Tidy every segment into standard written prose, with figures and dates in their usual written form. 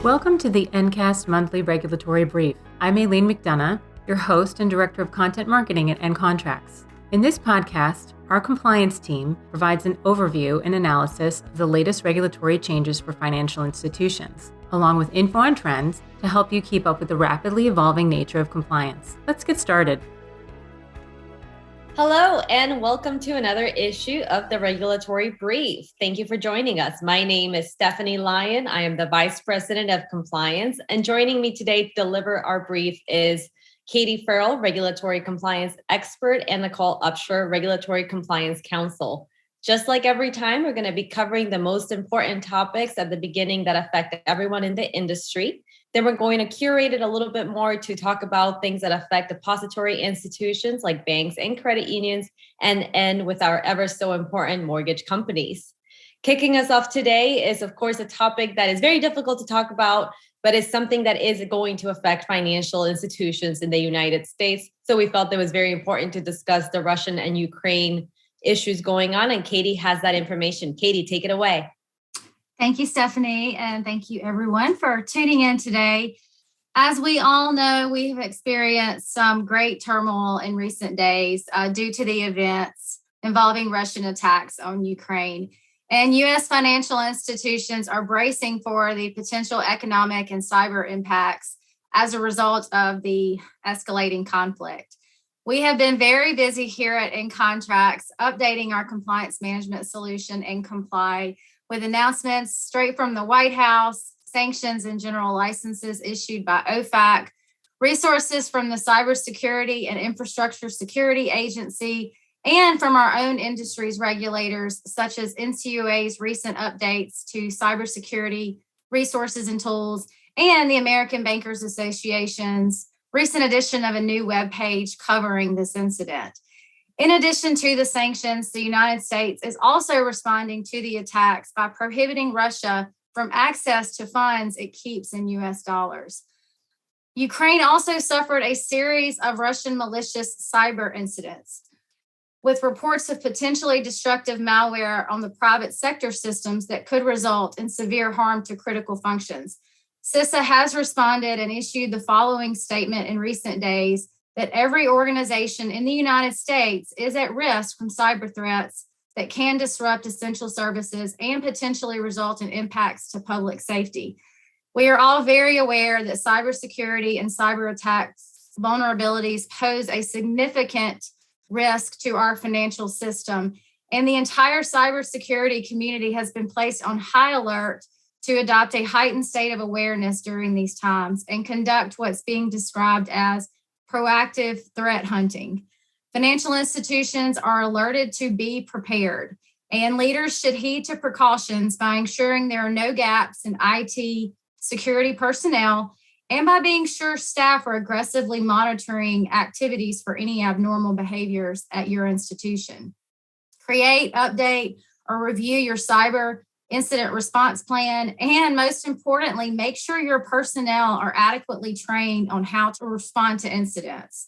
Welcome to the Ncast Monthly Regulatory Brief. I'm Aileen McDonough, your host and Director of Content Marketing at Ncontracts. In this podcast, our compliance team provides an overview and analysis of the latest regulatory changes for financial institutions, along with info on trends to help you keep up with the rapidly evolving nature of compliance. Let's get started. Hello, and welcome to another issue of the Regulatory Brief. Thank you for joining us. My name is Stephanie Lyon. I am the Vice President of Compliance, and joining me today to deliver our brief is Katie Ferrell, Regulatory Compliance Expert, and Nicole, Upshur, Regulatory Compliance Counsel. Just like every time, we're going to be covering the most important topics at the beginning that affect everyone in the industry. Then we're going to curate it a little bit more to talk about things that affect depository institutions like banks and credit unions, and end with our ever so important mortgage companies. Kicking us off today is, of course, a topic that is very difficult to talk about, but is something that is going to affect financial institutions in the United States. So we felt it was very important to discuss the Russian and Ukraine issues going on, and Katie has that information. Katie, take it away. Thank you, Stephanie, and thank you everyone for tuning in today. As we all know, we have experienced some great turmoil in recent days due to the events involving Russian attacks on Ukraine. And U.S. financial institutions are bracing for the potential economic and cyber impacts as a result of the escalating conflict. We have been very busy here at Ncontracts updating our compliance management solution Ncomply with announcements straight from the White House, sanctions and general licenses issued by OFAC, resources from the Cybersecurity and Infrastructure Security Agency, and from our own industry's regulators, such as NCUA's recent updates to cybersecurity resources and tools, and the American Bankers Association's recent edition of a new webpage covering this incident. In addition to the sanctions, the United States is also responding to the attacks by prohibiting Russia from access to funds it keeps in U.S. dollars. Ukraine also suffered a series of Russian malicious cyber incidents, with reports of potentially destructive malware on the private sector systems that could result in severe harm to critical functions. CISA has responded and issued the following statement in recent days: that every organization in the United States is at risk from cyber threats that can disrupt essential services and potentially result in impacts to public safety. We are all very aware that cybersecurity and cyber attacks vulnerabilities pose a significant risk to our financial system, and the entire cybersecurity community has been placed on high alert to adopt a heightened state of awareness during these times and conduct what's being described as proactive threat hunting. Financial institutions are alerted to be prepared, and leaders should heed to precautions by ensuring there are no gaps in IT security personnel and by being sure staff are aggressively monitoring activities for any abnormal behaviors at your institution. Create, update, or review your cyber incident response plan, and most importantly, make sure your personnel are adequately trained on how to respond to incidents.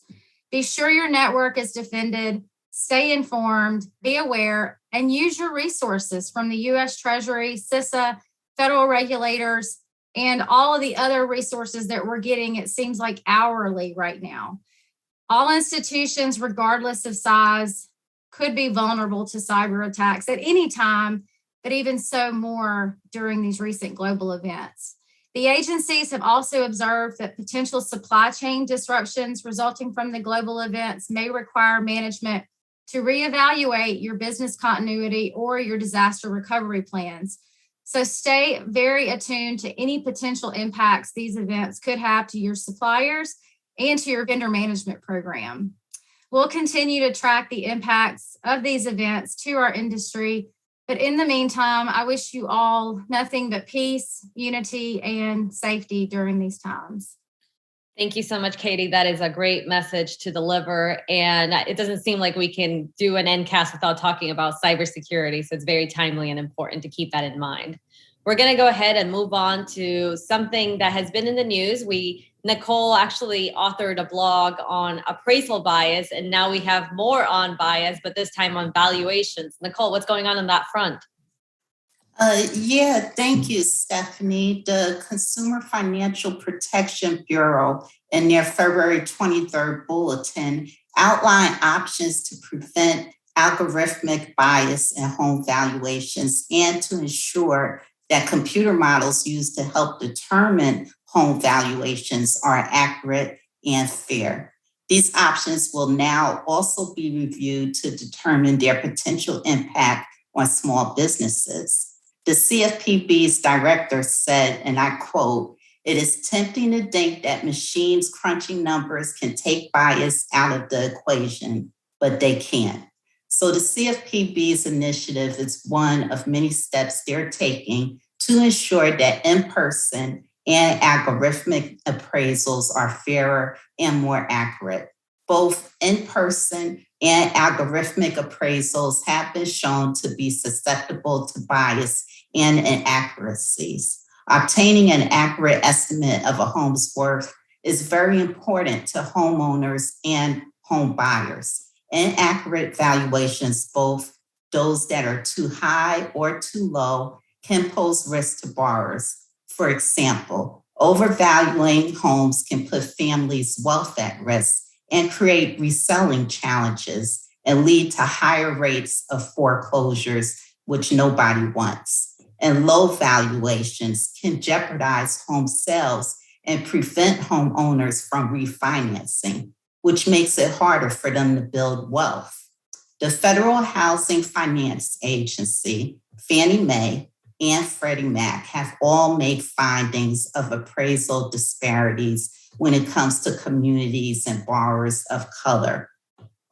Be sure your network is defended, stay informed, be aware, and use your resources from the U.S. Treasury, CISA, federal regulators, and all of the other resources that we're getting, it seems like hourly right now. All institutions, regardless of size, could be vulnerable to cyber attacks at any time, but even so more during these recent global events. The agencies have also observed that potential supply chain disruptions resulting from the global events may require management to reevaluate your business continuity or your disaster recovery plans. So stay very attuned to any potential impacts these events could have to your suppliers and to your vendor management program. We'll continue to track the impacts of these events to our industry. But in the meantime, I wish you all nothing but peace, unity, and safety during these times. Thank you so much, Katie. That is a great message to deliver. And it doesn't seem like we can do an Ncast without talking about cybersecurity. So it's very timely and important to keep that in mind. We're going to go ahead and move on to something that has been in the news. Nicole actually authored a blog on appraisal bias, and now we have more on bias, but this time on valuations. Nicole, what's going on that front? Thank you, Stephanie. The Consumer Financial Protection Bureau, in their February 23rd bulletin, outlined options to prevent algorithmic bias in home valuations and to ensure that computer models used to help determine home valuations are accurate and fair. These options will now also be reviewed to determine their potential impact on small businesses. The CFPB's director said, and I quote, "It is tempting to think that machines crunching numbers can take bias out of the equation, but they can't." So the CFPB's initiative is one of many steps they're taking to ensure that in-person and algorithmic appraisals are fairer and more accurate. Both in-person and algorithmic appraisals have been shown to be susceptible to bias and inaccuracies. Obtaining an accurate estimate of a home's worth is very important to homeowners and home buyers. Inaccurate valuations, both those that are too high or too low, can pose risk to borrowers. For example, overvaluing homes can put families' wealth at risk and create reselling challenges and lead to higher rates of foreclosures, which nobody wants. And low valuations can jeopardize home sales and prevent homeowners from refinancing, which makes it harder for them to build wealth. The Federal Housing Finance Agency, Fannie Mae, and Freddie Mac have all made findings of appraisal disparities when it comes to communities and borrowers of color.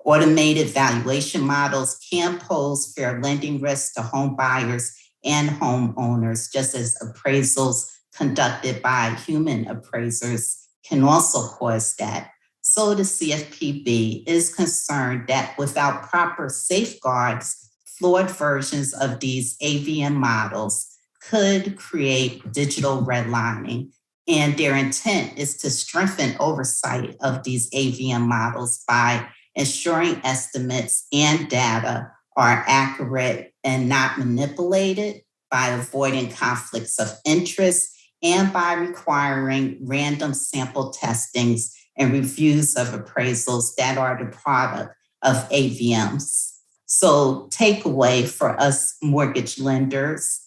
Automated valuation models can pose fair lending risks to home buyers and homeowners, just as appraisals conducted by human appraisers can also cause that. So the CFPB is concerned that without proper safeguards, flawed versions of these AVM models could create digital redlining. And their intent is to strengthen oversight of these AVM models by ensuring estimates and data are accurate and not manipulated, by avoiding conflicts of interest, and by requiring random sample testings and reviews of appraisals that are the product of AVMs. So takeaway for us mortgage lenders,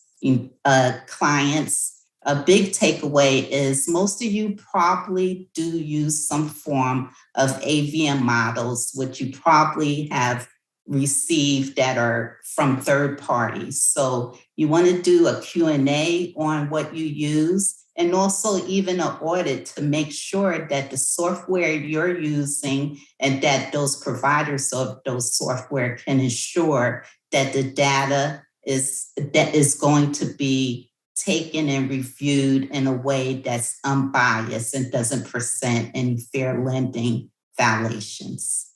clients, a big takeaway is most of you probably do use some form of AVM models, which you probably have received that are from third parties. So you want to do a Q&A on what you use, and also even an audit to make sure that the software you're using and that those providers of those software can ensure that the data is going to be taken and reviewed in a way that's unbiased and doesn't present any fair lending violations.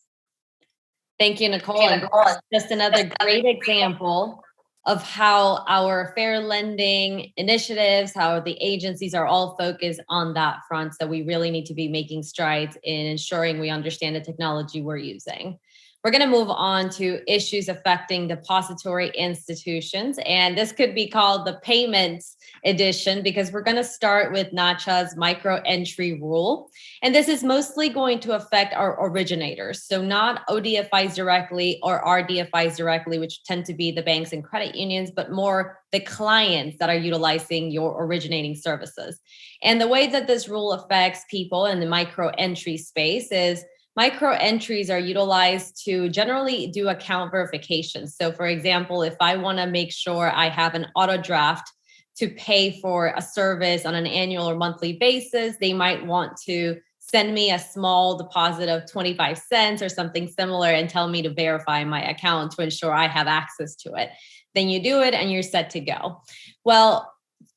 Thank you, Nicole. And just another great example of how our fair lending initiatives, how the agencies are all focused on that front. So we really need to be making strides in ensuring we understand the technology we're using. We're going to move on to issues affecting depository institutions. And this could be called the payments edition because we're going to start with NCHA's micro entry rule. And this is mostly going to affect our originators. So not ODFIs directly or RDFIs directly, which tend to be the banks and credit unions, but more the clients that are utilizing your originating services. And the way that this rule affects people in the micro entry space is micro entries are utilized to generally do account verification. So for example, if I want to make sure I have an auto draft to pay for a service on an annual or monthly basis, they might want to send me a small deposit of 25 cents or something similar and tell me to verify my account to ensure I have access to it. Then you do it and you're set to go. Well,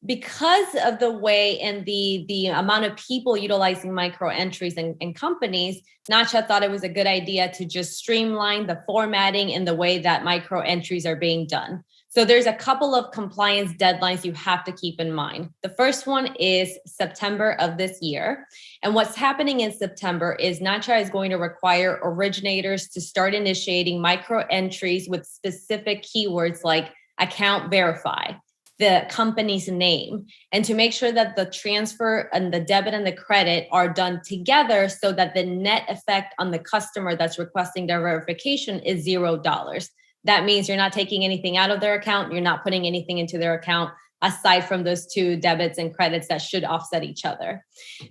because of the way and the amount of people utilizing micro entries and companies, NCHA thought it was a good idea to just streamline the formatting and the way that micro entries are being done. So there's a couple of compliance deadlines you have to keep in mind. The first one is September of this year. And what's happening in September is NCHA is going to require originators to start initiating micro entries with specific keywords like account verify, the company's name, and to make sure that the transfer and the debit and the credit are done together so that the net effect on the customer that's requesting their verification is $0. That means you're not taking anything out of their account. You're not putting anything into their account aside from those two debits and credits that should offset each other.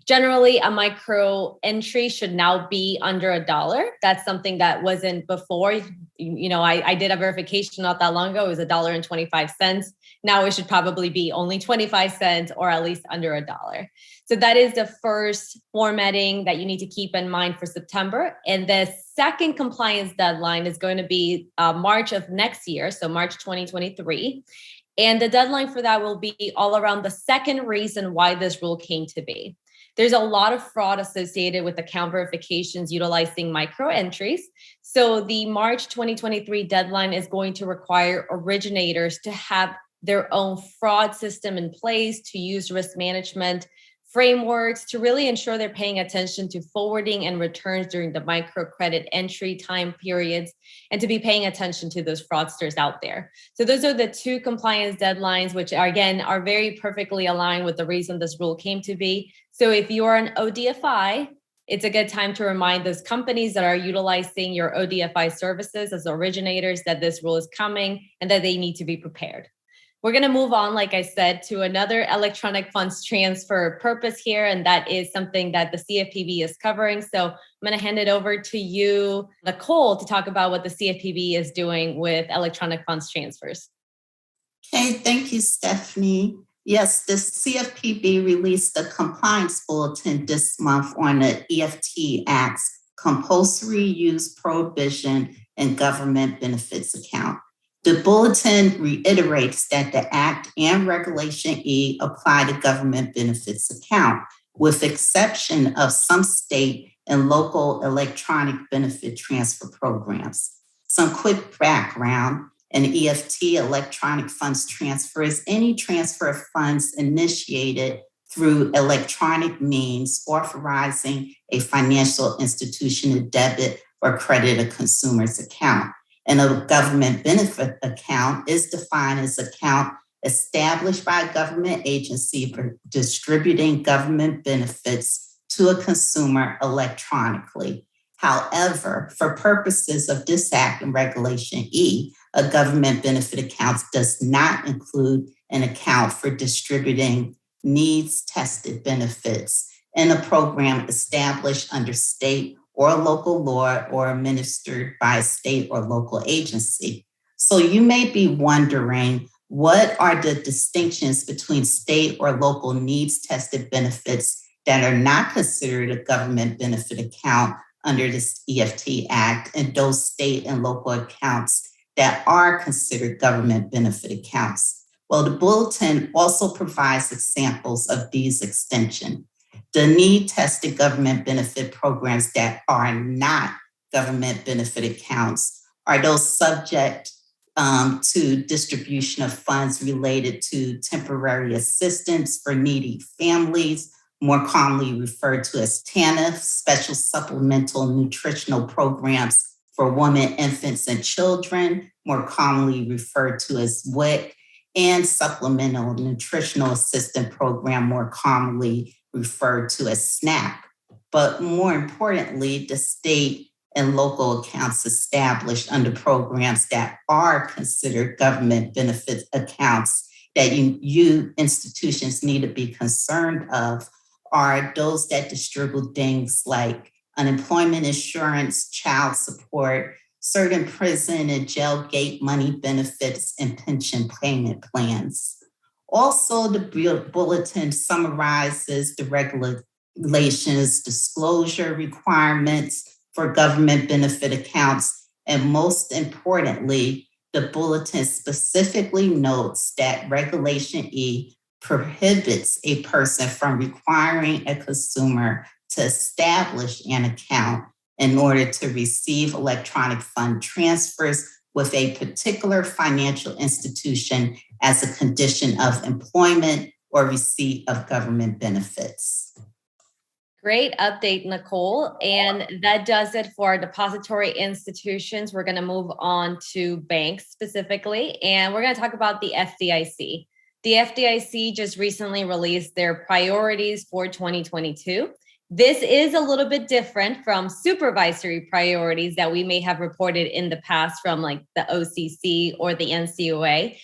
Generally, a micro entry should now be under $1. That's something that wasn't before. I did a verification not that long ago. It was $1.25. Now it should probably be only 25 cents or at least under $1. So that is the first formatting that you need to keep in mind for September. And the second compliance deadline is going to be March of next year, so March 2023. And the deadline for that will be all around the second reason why this rule came to be. There's a lot of fraud associated with account verifications utilizing micro entries. So the March 2023 deadline is going to require originators to have their own fraud system in place, to use risk management frameworks, to really ensure they're paying attention to forwarding and returns during the microcredit entry time periods, and to be paying attention to those fraudsters out there. So those are the two compliance deadlines, which are, again, are very perfectly aligned with the reason this rule came to be. So if you're an ODFI, it's a good time to remind those companies that are utilizing your ODFI services as originators that this rule is coming and that they need to be prepared. We're going to move on, like I said, to another electronic funds transfer purpose here, and that is something that the CFPB is covering. So I'm going to hand it over to you, Nicole, to talk about what the CFPB is doing with electronic funds transfers. Okay, thank you, Stephanie. Yes, the CFPB released a compliance bulletin this month on the EFT Act's compulsory use prohibition and government benefits account. The bulletin reiterates that the Act and Regulation E apply to government benefits account, with exception of some state and local electronic benefit transfer programs. Some quick background: an EFT, electronic funds transfer, is any transfer of funds initiated through electronic means authorizing a financial institution to debit or credit a consumer's account. And a government benefit account is defined as an account established by a government agency for distributing government benefits to a consumer electronically. However, for purposes of this Act and Regulation E, a government benefit account does not include an account for distributing needs-tested benefits in a program established under state or local law or administered by a state or local agency. So you may be wondering, what are the distinctions between state or local needs-tested benefits that are not considered a government benefit account under this EFT Act and those state and local accounts that are considered government benefit accounts? Well, the bulletin also provides examples of these extensions. The need-tested government benefit programs that are not government benefit accounts are those subject to distribution of funds related to temporary assistance for needy families, more commonly referred to as TANF, special supplemental nutritional programs for women, infants, and children, more commonly referred to as WIC, and supplemental nutritional assistance program, more commonly referred to as SNAP. But more importantly, the state and local accounts established under programs that are considered government benefit accounts that you institutions need to be concerned of are those that distribute things like unemployment insurance, child support, certain prison and jail gate money benefits, and pension payment plans. Also, the bulletin summarizes the regulations, disclosure requirements for government benefit accounts, and most importantly, the bulletin specifically notes that Regulation E prohibits a person from requiring a consumer to establish an account in order to receive electronic fund transfers with a particular financial institution as a condition of employment or receipt of government benefits. Great update, Nicole. And that does it for our depository institutions. We're going to move on to banks specifically, and we're going to talk about the FDIC. The FDIC just recently released their priorities for 2022. This is a little bit different from supervisory priorities that we may have reported in the past from like the OCC or the NCOA.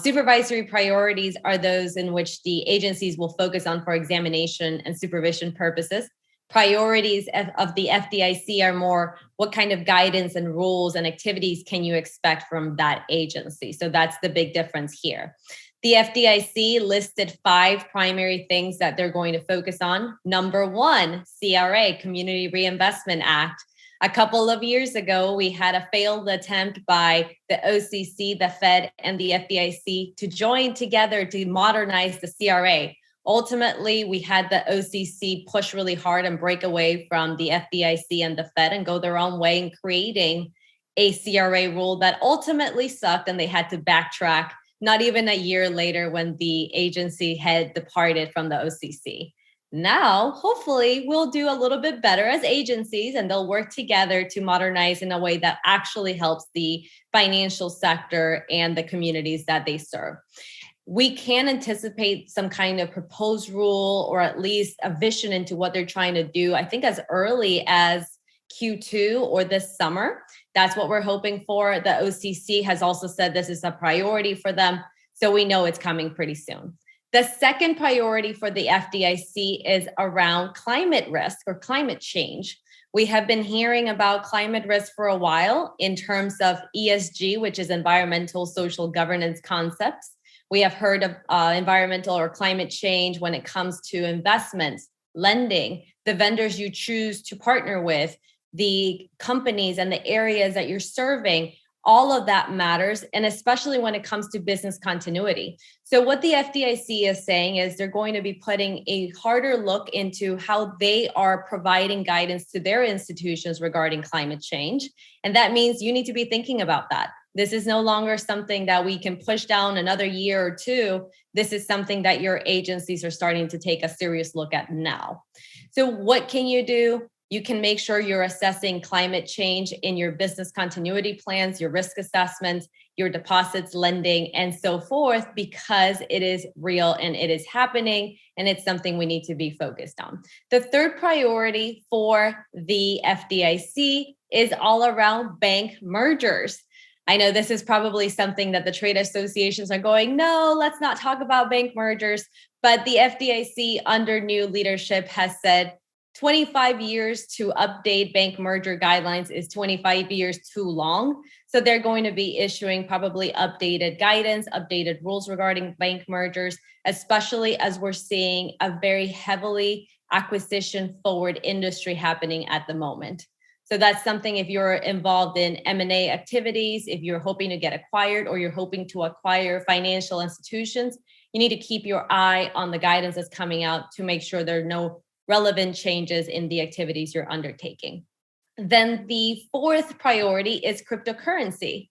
Supervisory priorities are those in which the agencies will focus on for examination and supervision purposes. Priorities of the FDIC are more what kind of guidance and rules and activities can you expect from that agency? So that's the big difference here. The FDIC listed 5 primary things that they're going to focus on. Number 1, CRA, Community Reinvestment Act. A couple of years ago, we had a failed attempt by the OCC, the Fed, and the FDIC to join together to modernize the CRA. Ultimately, we had the OCC push really hard and break away from the FDIC and the Fed and go their own way in creating a CRA rule that ultimately sucked, and they had to backtrack not even a year later when the agency had departed from the OCC. Now, hopefully, we'll do a little bit better as agencies, and they'll work together to modernize in a way that actually helps the financial sector and the communities that they serve. We can anticipate some kind of proposed rule or at least a vision into what they're trying to do, I think as early as Q2 or this summer. That's what we're hoping for. The OCC has also said this is a priority for them, so we know it's coming pretty soon. The second priority for the FDIC is around climate risk or climate change. We have been hearing about climate risk for a while in terms of ESG, which is environmental social governance concepts. We have heard of environmental or climate change when it comes to investments, lending, the vendors you choose to partner with, the companies and the areas that you're serving. All of that matters, and especially when it comes to business continuity. So what the FDIC is saying is they're going to be putting a harder look into how they are providing guidance to their institutions regarding climate change. And that means you need to be thinking about that. This is no longer something that we can push down another year or two. This is something that your agencies are starting to take a serious look at now. So what can you do? You can make sure you're assessing climate change in your business continuity plans, your risk assessments, your deposits, lending, and so forth, because it is real and it is happening, and it's something we need to be focused on. The third priority for the FDIC is all around bank mergers. I know this is probably something that the trade associations are going, no, let's not talk about bank mergers. But the FDIC under new leadership has said 25 years to update bank merger guidelines is 25 years too long. So they're going to be issuing probably updated guidance, updated rules regarding bank mergers, especially as we're seeing a very heavily acquisition forward industry happening at the moment. So that's something if you're involved in M&A activities, if you're hoping to get acquired or you're hoping to acquire financial institutions, you need to keep your eye on the guidance that's coming out to make sure there are no relevant changes in the activities you're undertaking. Then the fourth priority is cryptocurrency.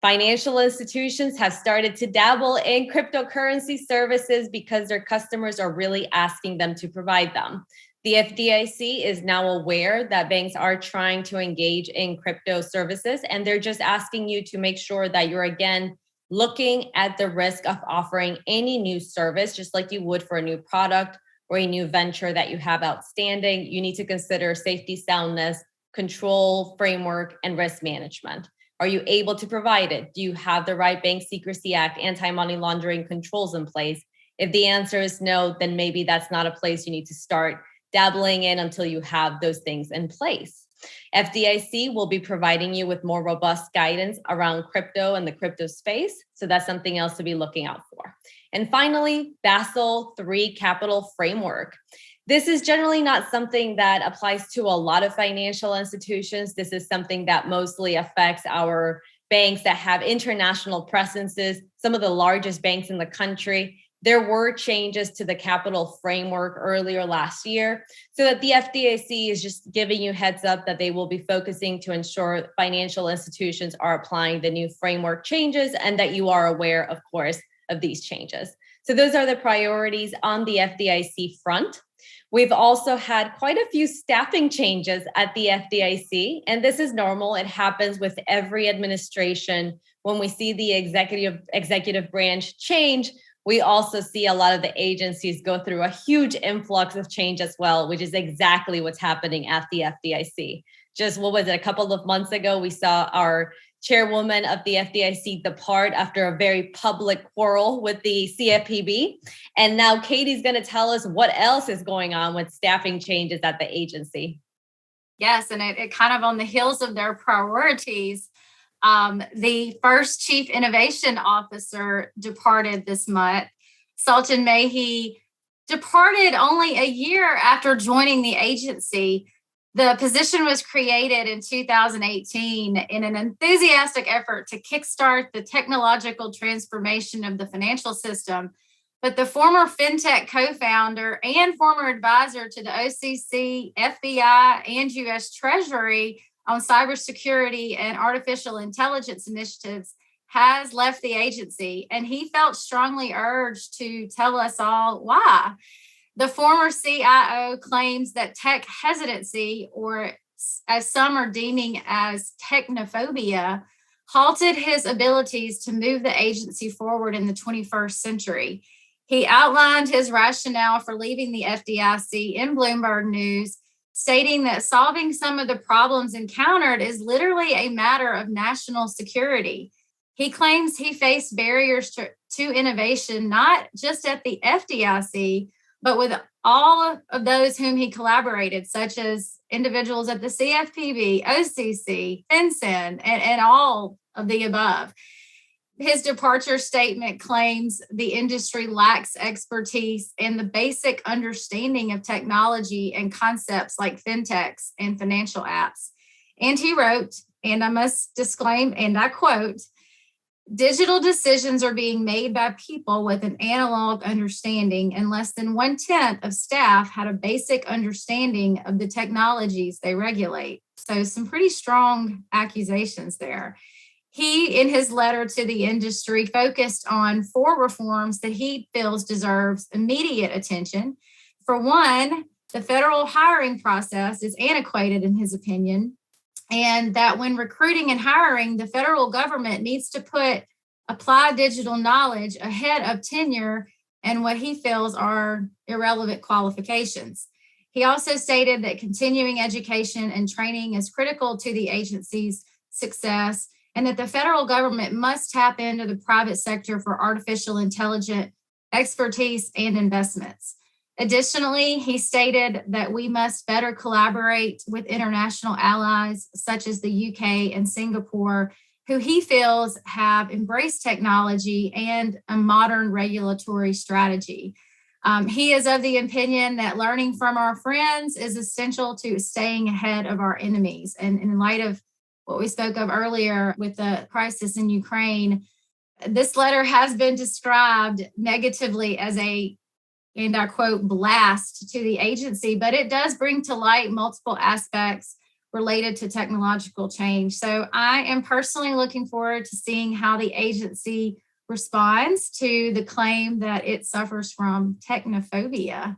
Financial institutions have started to dabble in cryptocurrency services because their customers are really asking them to provide them. The FDIC is now aware that banks are trying to engage in crypto services, and they're just asking you to make sure that you're, again, looking at the risk of offering any new service, just like you would for a new product or a new venture that you have outstanding. You need to consider safety, soundness, control, framework, and risk management. Are you able to provide it? Do you have the right Bank Secrecy Act, anti-money laundering controls in place? If the answer is no, then maybe that's not a place you need to start dabbling in until you have those things in place. FDIC will be providing you with more robust guidance around crypto and the crypto space. So that's something else to be looking out for. And finally, Basel III capital framework. This is generally not something that applies to a lot of financial institutions. This is something that mostly affects our banks that have international presences, some of the largest banks in the country. There were changes to the capital framework earlier last year, so that the FDIC is just giving you heads up that they will be focusing to ensure financial institutions are applying the new framework changes and that you are aware, of course, of these changes. So those are the priorities on the FDIC front. We've also had quite a few staffing changes at the FDIC, and this is normal. It happens with every administration. When we see the executive branch change, we also see a lot of the agencies go through a huge influx of change as well, which is exactly what's happening at the FDIC. Just what was it? A couple of months ago, we saw our chairwoman of the FDIC depart after a very public quarrel with the CFPB. And now Katie's going to tell us what else is going on with staffing changes at the agency. Yes, and it kind of on the heels of their priorities. The first chief innovation officer departed this month. Sultan Mehi departed only a year after joining the agency. The position was created in 2018 in an enthusiastic effort to kickstart the technological transformation of the financial system. But the former FinTech co-founder and former advisor to the OCC, FBI, and U.S. Treasury on cybersecurity and artificial intelligence initiatives has left the agency, and he felt strongly urged to tell us all why. The former CIO claims that tech hesitancy, or as some are deeming as technophobia, halted his abilities to move the agency forward in the 21st century. He outlined his rationale for leaving the FDIC in Bloomberg News, stating that solving some of the problems encountered is literally a matter of national security. He claims he faced barriers to innovation, not just at the FDIC, but with all of those whom he collaborated, such as individuals at the CFPB, OCC, FinCEN, and all of the above. His departure statement claims the industry lacks expertise and the basic understanding of technology and concepts like fintechs and financial apps. And he wrote, and I must disclaim, and I quote, "Digital decisions are being made by people with an analog understanding, and less than 1/10 of staff had a basic understanding of the technologies they regulate." So some pretty strong accusations there. He, in his letter to the industry, focused on 4 reforms that he feels deserves immediate attention. For one, the federal hiring process is antiquated in his opinion, and that when recruiting and hiring, the federal government needs to put applied digital knowledge ahead of tenure and what he feels are irrelevant qualifications. He also stated that continuing education and training is critical to the agency's success, and that the federal government must tap into the private sector for artificial intelligence expertise and investments. Additionally, he stated that we must better collaborate with international allies such as the UK and Singapore, who he feels have embraced technology and a modern regulatory strategy. He is of the opinion that learning from our friends is essential to staying ahead of our enemies. And in light of what we spoke of earlier with the crisis in Ukraine, this letter has been described negatively as a, and I quote, blast to the agency, but it does bring to light multiple aspects related to technological change. So I am personally looking forward to seeing how the agency responds to the claim that it suffers from technophobia.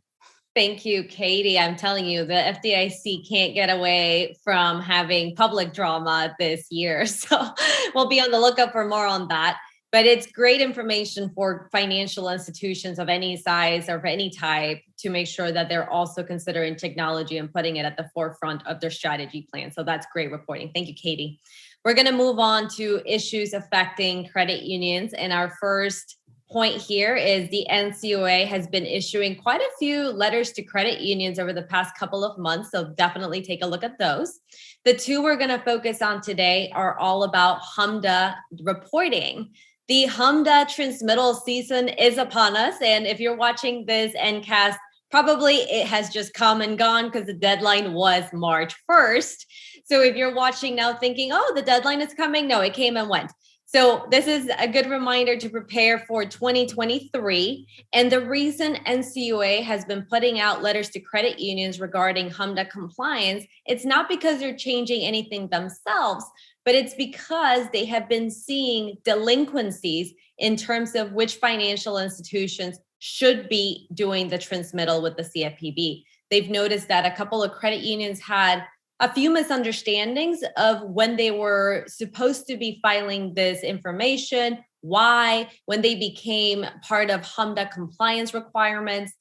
Thank you, Katie. I'm telling you, the FDIC can't get away from having public drama this year. So we'll be on the lookout for more on that. But it's great information for financial institutions of any size or of any type to make sure that they're also considering technology and putting it at the forefront of their strategy plan. So that's great reporting. Thank you, Katie. We're going to move on to issues affecting credit unions. And our first point here is the NCUA has been issuing quite a few letters to credit unions over the past couple of months. So definitely take a look at those. The 2 we're going to focus on today are all about HMDA reporting. The HMDA transmittal season is upon us. And if you're watching this Ncast, probably it has just come and gone because the deadline was March 1st. So if you're watching now thinking, oh, the deadline is coming, no, it came and went. So this is a good reminder to prepare for 2023. And the reason NCUA has been putting out letters to credit unions regarding HMDA compliance, it's not because they're changing anything themselves, but it's because they have been seeing delinquencies in terms of which financial institutions should be doing the transmittal with the CFPB. They've noticed that a couple of credit unions had a few misunderstandings of when they were supposed to be filing this information, why, when they became part of HMDA compliance requirements,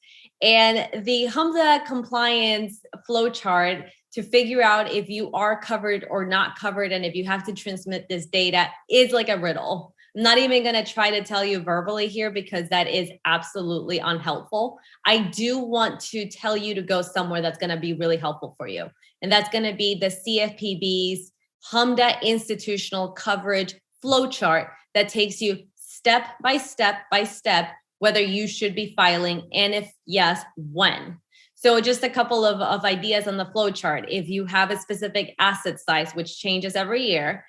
and the HMDA compliance flowchart to figure out if you are covered or not covered and if you have to transmit this data is like a riddle. I'm not even going to try to tell you verbally here because that is absolutely unhelpful. I do want to tell you to go somewhere that's going to be really helpful for you. And that's going to be the CFPB's HMDA institutional coverage flowchart that takes you step by step by step, whether you should be filing, and if yes, when. So just a couple of ideas on the flowchart. If you have a specific asset size, which changes every year,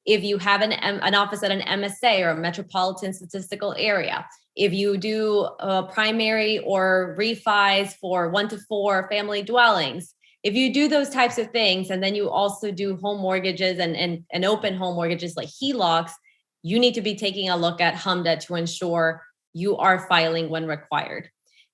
if you have an office at an MSA or a metropolitan statistical area, if you do primary or refis for 1 to 4 family dwellings, if you do those types of things, and then you also do home mortgages and open home mortgages like HELOCs, you need to be taking a look at HMDA to ensure you are filing when required.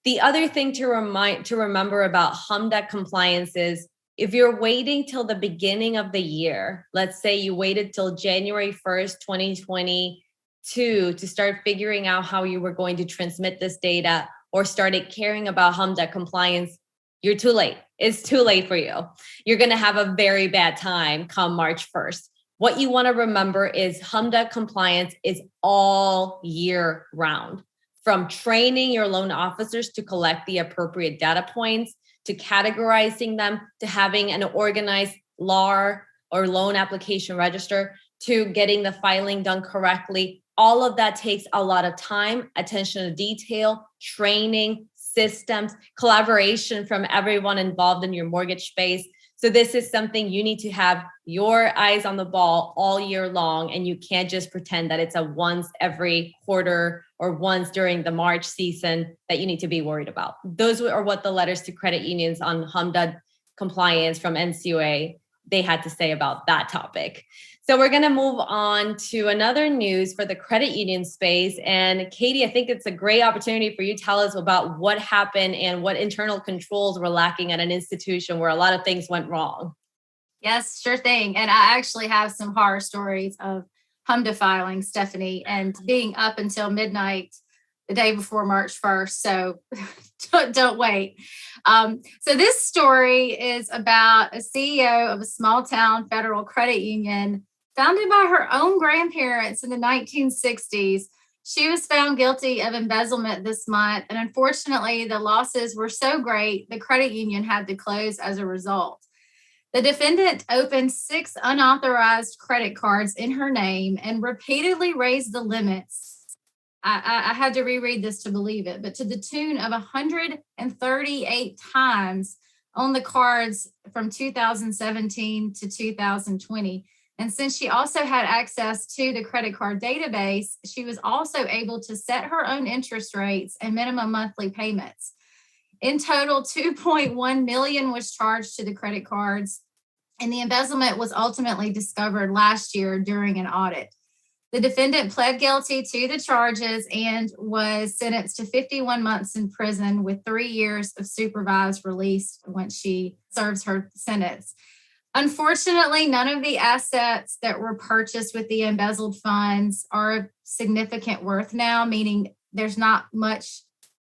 The other thing to remember about HMDA compliance is if you're waiting till the beginning of the year, let's say you waited till January 1st, 2022 to start figuring out how you were going to transmit this data or started caring about HMDA compliance, you're too late. It's too late for you. You're going to have a very bad time come March 1st. What you want to remember is HMDA compliance is all year round. From training your loan officers to collect the appropriate data points, to categorizing them, to having an organized LAR or loan application register, to getting the filing done correctly. All of that takes a lot of time, attention to detail, training, systems, collaboration from everyone involved in your mortgage space. So this is something you need to have your eyes on the ball all year long, and you can't just pretend that it's a once every quarter or once during the March season that you need to be worried about. Those are what the letters to credit unions on HMDA compliance from NCUA, they had to say about that topic. So we're going to move on to another news for the credit union space. And Katie, I think it's a great opportunity for you to tell us about what happened and what internal controls were lacking at an institution where a lot of things went wrong. Yes, sure thing. And I actually have some horror stories of HMDA filing, Stephanie, and being up until midnight the day before March 1st. So don't wait. So this story is about a CEO of a small town federal credit union founded by her own grandparents in the 1960s. She was found guilty of embezzlement this month, and unfortunately, the losses were so great, the credit union had to close as a result. The defendant opened 6 unauthorized credit cards in her name and repeatedly raised the limits. I had to reread this to believe it, but to the tune of 138 times on the cards from 2017 to 2020. And since she also had access to the credit card database, she was also able to set her own interest rates and minimum monthly payments. In total, $2.1 million was charged to the credit cards, and the embezzlement was ultimately discovered last year during an audit. The defendant pled guilty to the charges and was sentenced to 51 months in prison with 3 years of supervised release once she serves her sentence. Unfortunately, none of the assets that were purchased with the embezzled funds are of significant worth now, meaning there's not much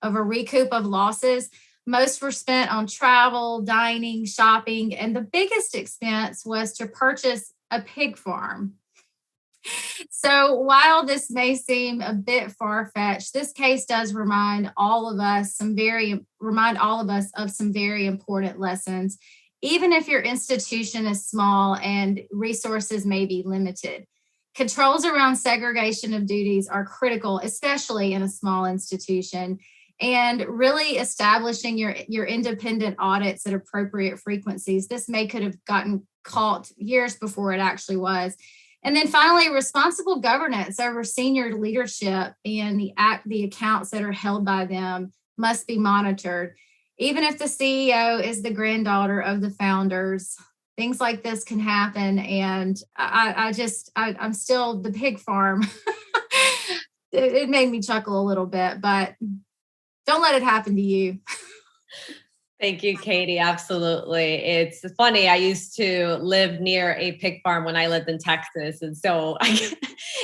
of a recoup of losses. Most were spent on travel, dining, shopping, and the biggest expense was to purchase a pig farm. So while this may seem a bit far-fetched, this case does remind all of us of some very important lessons, even if your institution is small and resources may be limited. Controls around segregation of duties are critical, especially in a small institution, and really establishing your independent audits at appropriate frequencies. This could have gotten caught years before it actually was. And then finally, responsible governance over senior leadership and the accounts that are held by them must be monitored. Even if the CEO is the granddaughter of the founders, things like this can happen. And I'm still the pig farm. It made me chuckle a little bit, but don't let it happen to you. Thank you, Katie. Absolutely. It's funny. I used to live near a pig farm when I lived in Texas. And so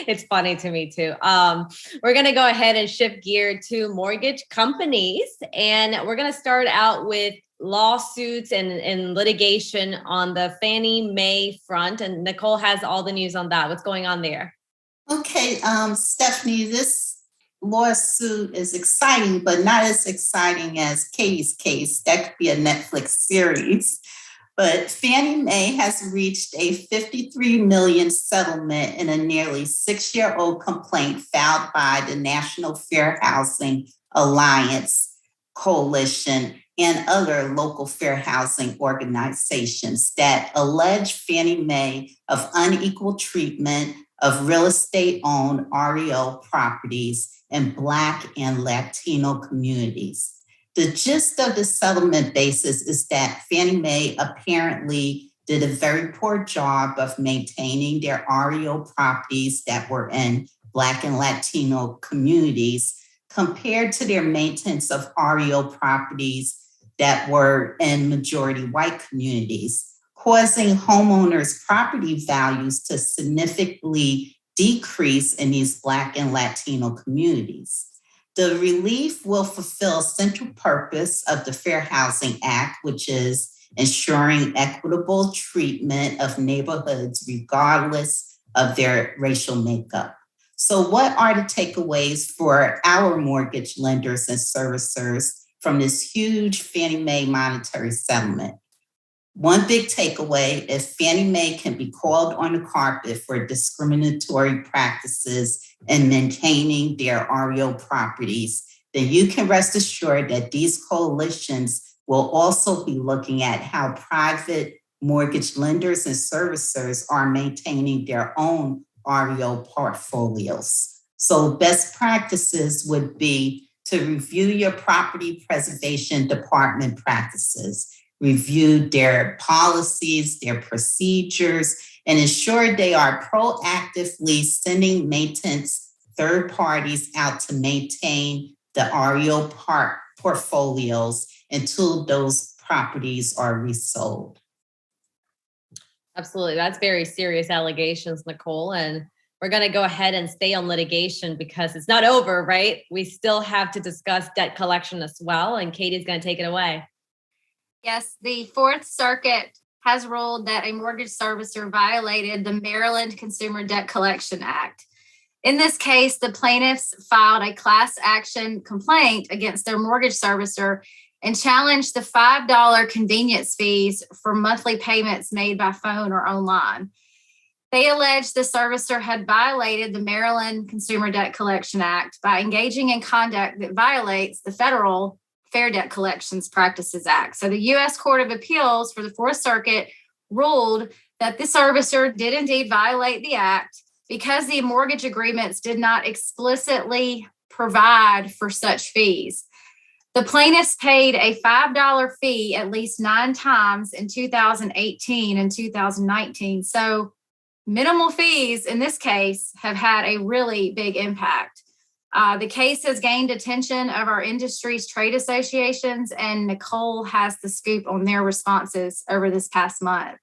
it's funny to me too. We're going to go ahead and shift gear to mortgage companies. And we're going to start out with lawsuits and litigation on the Fannie Mae front. And Nicole has all the news on that. What's going on there? Okay, Stephanie, this lawsuit is exciting, but not as exciting as Katie's case. That could be a Netflix series. But Fannie Mae has reached a $53 million settlement in a nearly 6-year-old complaint filed by the National Fair Housing Alliance Coalition and other local fair housing organizations that allege Fannie Mae of unequal treatment of real estate-owned REO properties in Black and Latino communities. The gist of the settlement basis is that Fannie Mae apparently did a very poor job of maintaining their REO properties that were in Black and Latino communities compared to their maintenance of REO properties that were in majority white communities, causing homeowners' property values to significantly decrease in these Black and Latino communities. The relief will fulfill central purpose of the Fair Housing Act, which is ensuring equitable treatment of neighborhoods regardless of their racial makeup. So what are the takeaways for our mortgage lenders and servicers from this huge Fannie Mae monetary settlement? One big takeaway, if Fannie Mae can be called on the carpet for discriminatory practices in maintaining their REO properties, then you can rest assured that these coalitions will also be looking at how private mortgage lenders and servicers are maintaining their own REO portfolios. So best practices would be to review your property preservation department practices, review their policies, their procedures, and ensure they are proactively sending maintenance third parties out to maintain the REO portfolios until those properties are resold. Absolutely. That's very serious allegations, Nicole. And we're going to go ahead and stay on litigation because it's not over, right? We still have to discuss debt collection as well. And Katie's going to take it away. Yes, the Fourth Circuit has ruled that a mortgage servicer violated the Maryland Consumer Debt Collection Act. In this case, the plaintiffs filed a class action complaint against their mortgage servicer and challenged the $5 convenience fees for monthly payments made by phone or online. They alleged the servicer had violated the Maryland Consumer Debt Collection Act by engaging in conduct that violates the federal Fair Debt Collections Practices Act. So the U.S. Court of Appeals for the Fourth Circuit ruled that the servicer did indeed violate the act because the mortgage agreements did not explicitly provide for such fees. The plaintiffs paid a $5 fee at least 9 times in 2018 and 2019. So minimal fees in this case have had a really big impact. The case has gained attention of our industry's trade associations, and Nicole has the scoop on their responses over this past month.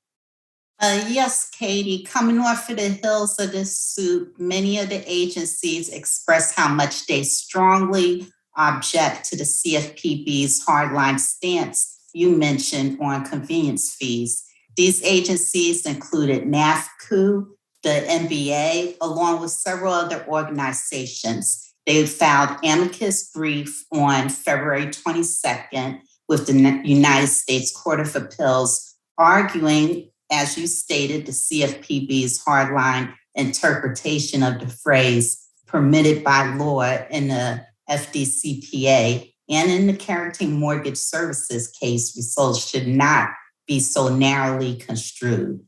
Yes, Katie, coming off of the heels of this suit, many of the agencies express how much they strongly object to the CFPB's hardline stance you mentioned on convenience fees. These agencies included NAFCU, the NBA, along with several other organizations. They filed amicus brief on February 22nd with the United States Court of Appeals, arguing, as you stated, the CFPB's hardline interpretation of the phrase permitted by law in the FDCPA and in the Carrington Mortgage Services case results should not be so narrowly construed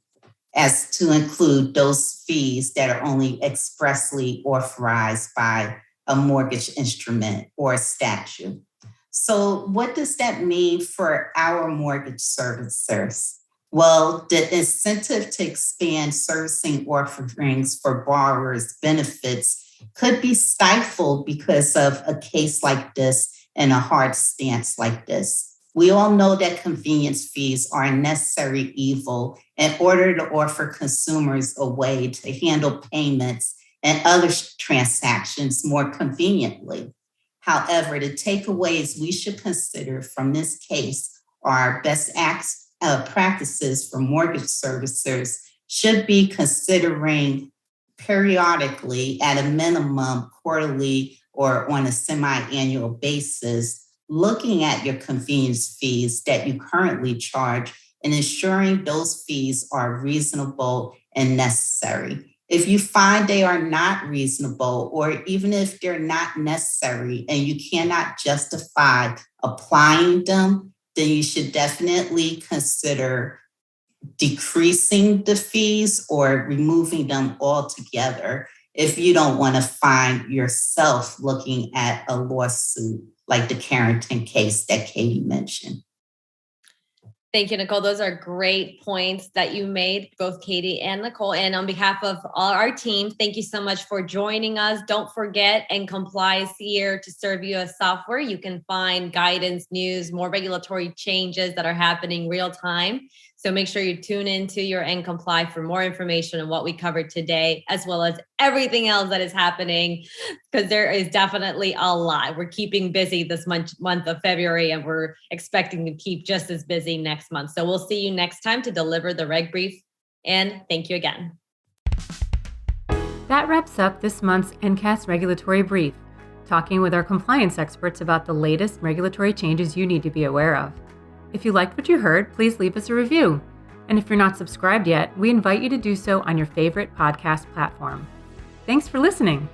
as to include those fees that are only expressly authorized by a mortgage instrument or statute. So what does that mean for our mortgage servicers? Well, the incentive to expand servicing offerings for borrowers' benefits could be stifled because of a case like this and a hard stance like this. We all know that convenience fees are a necessary evil in order to offer consumers a way to handle payments and other transactions more conveniently. However, the takeaways we should consider from this case are best practices for mortgage servicers should be considering periodically, at a minimum, quarterly or on a semi-annual basis, looking at your convenience fees that you currently charge and ensuring those fees are reasonable and necessary. If you find they are not reasonable, or even if they're not necessary and you cannot justify applying them, then you should definitely consider decreasing the fees or removing them altogether if you don't want to find yourself looking at a lawsuit like the Carrington case that Katie mentioned. Thank you, Nicole. Those are great points that you made, both Katie and Nicole. And on behalf of all our team, thank you so much for joining us. Don't forget, Ncomply is here to serve you as software. You can find guidance, news, more regulatory changes that are happening real time. So make sure you tune into your Ncomply for more information on what we covered today, as well as everything else that is happening, because there is definitely a lot. We're keeping busy this month of February, and we're expecting to keep just as busy next month. So we'll see you next time to deliver the reg brief. And thank you again. That wraps up this month's Ncast regulatory brief, talking with our compliance experts about the latest regulatory changes you need to be aware of. If you liked what you heard, please leave us a review. And if you're not subscribed yet, we invite you to do so on your favorite podcast platform. Thanks for listening.